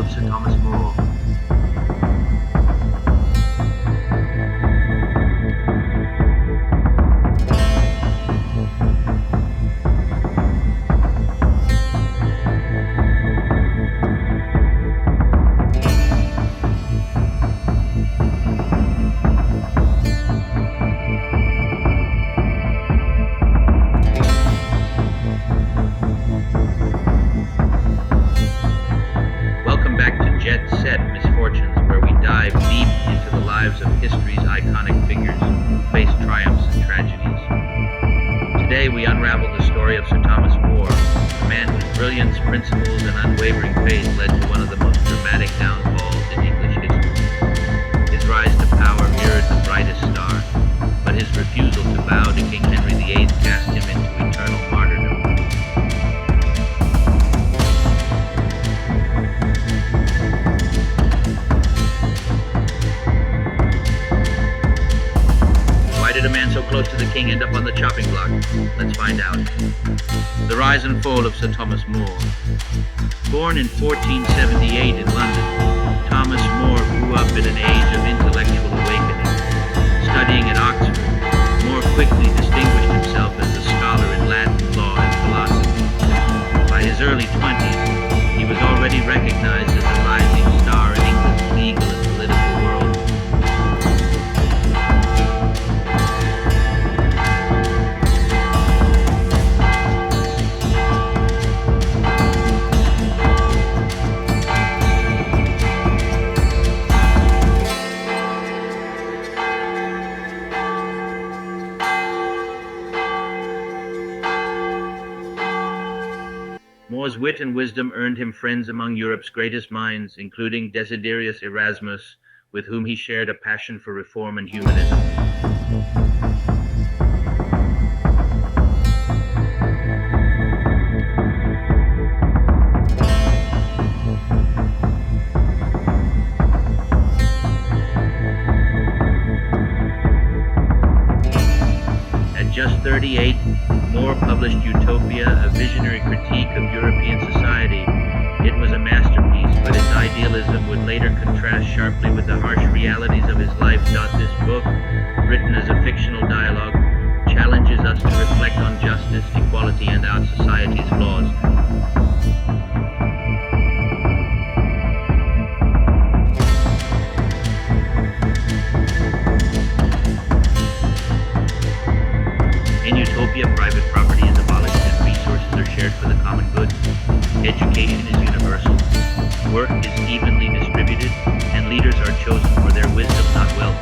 of Sir Thomas More. Misfortunes, where we dive deep into the lives of history's iconic figures who faced triumphs and tragedies. Today we unravel the story of Sir Thomas More, a man whose brilliance, principles, and unwavering faith led to one of the most dramatic downfalls in English history. His rise to power mirrored the brightest star, but his refusal to bow to King Henry VIII cast him into eternal martyrdom. Did a man so close to the king end up on the chopping block? Let's find out. The rise and fall of Sir Thomas More. Born in 1478 in London, Thomas More grew up in an age of intellectual awakening. Studying at Oxford, More quickly distinguished himself as a scholar in Latin, law, and philosophy. By his early 20s, he was already recognized as a rising star in England's legal and political world. More's wit and wisdom earned him friends among Europe's greatest minds, including Desiderius Erasmus, with whom he shared a passion for reform and humanism. At just 38, More published Utopia, a visionary critique of European society. It was a masterpiece, but its idealism would later contrast sharply with the harsh realities of his life. This book, written as a fictional dialogue, challenges us to reflect on justice, equality, and our society's flaws. In Utopia, private property is abolished and resources are shared for the common good. Education is universal. Work is evenly distributed, and leaders are chosen for their wisdom, not wealth.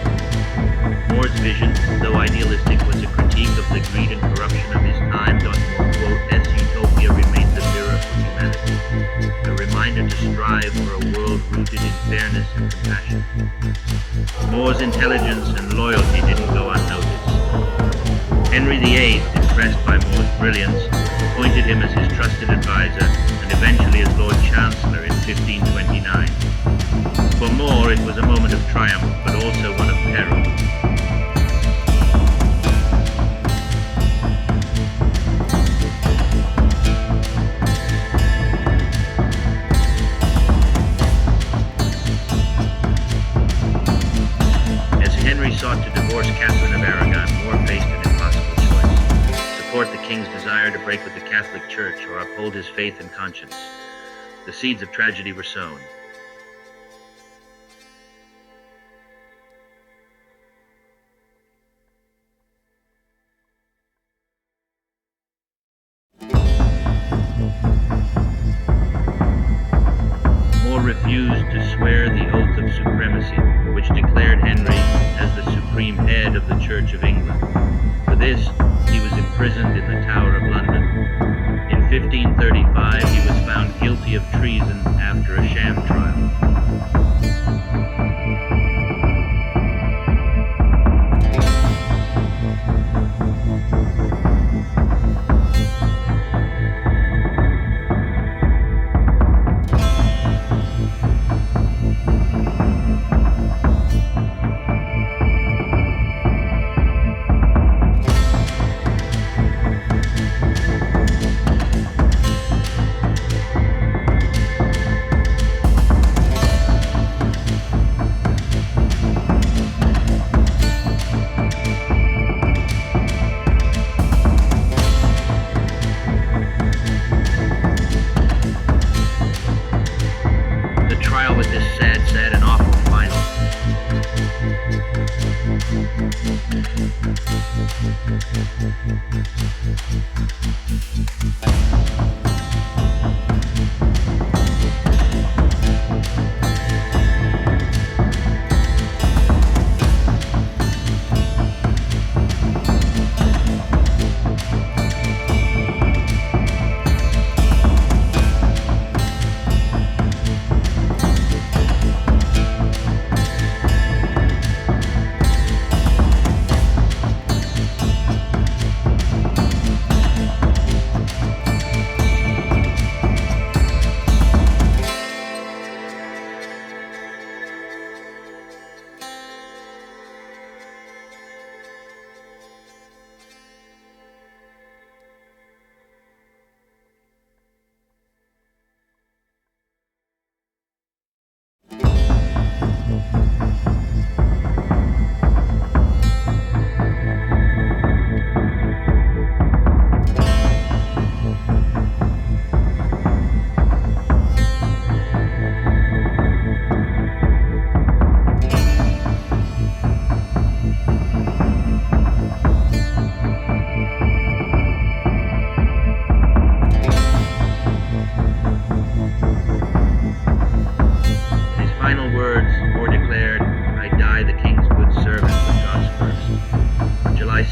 More's vision, though idealistic, was a critique of the greed and corruption of his time. More quote, "As Utopia remains a mirror for humanity, a reminder to strive for a world rooted in fairness and compassion." More's intelligence and loyalty didn't go unnoticed. Henry VIII, impressed by More's brilliance, appointed him as his trusted advisor and eventually as Lord Chancellor in 1529. For More, it was a moment of triumph, but also one of peril. As Henry sought to divorce Catherine of Aragon, More faced an impossible choice: support the king's desire to break with the Catholic Church or uphold his faith and conscience. The seeds of tragedy were sown. More refused to swear the oath of supremacy, which declared Henry as the supreme head of the Church of England. For this, he was imprisoned in the Tower of London. In 1535, he was found guilty of treason after a sham trial.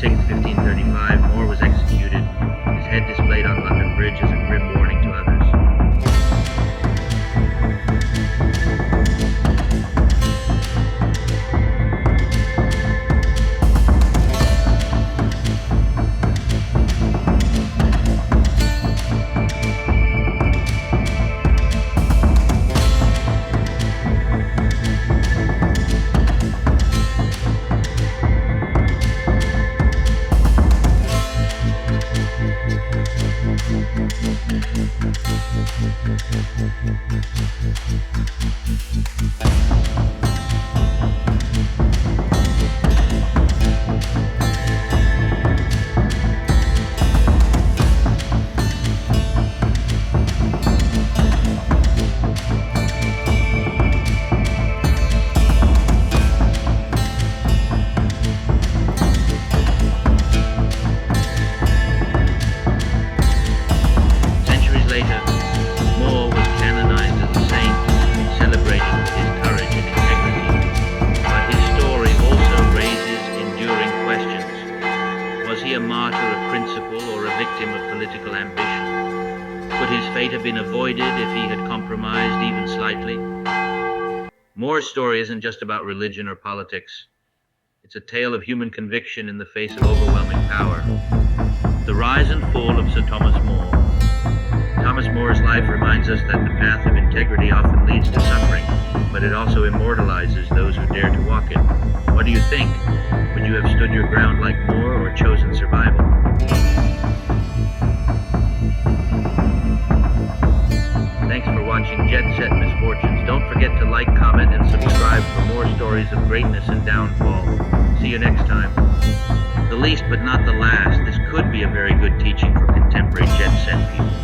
6th, 1535, More was executed, his head displayed on London Bridge as a grim warning to others. Have been avoided if he had compromised even slightly. More's story isn't just about religion or politics. It's a tale of human conviction in the face of overwhelming power. The rise and fall of Sir Thomas More. Thomas More's life reminds us that the path of integrity often leads to suffering, but it also immortalizes those who dare to walk it. What do you think? Would you have stood your ground like More or chosen survival? Thanks for watching Jet Set Misfortunes. Don't forget to like, comment, and subscribe for more stories of greatness and downfall. See you next time. The least but not the last, this could be a very good teaching for contemporary jet set people.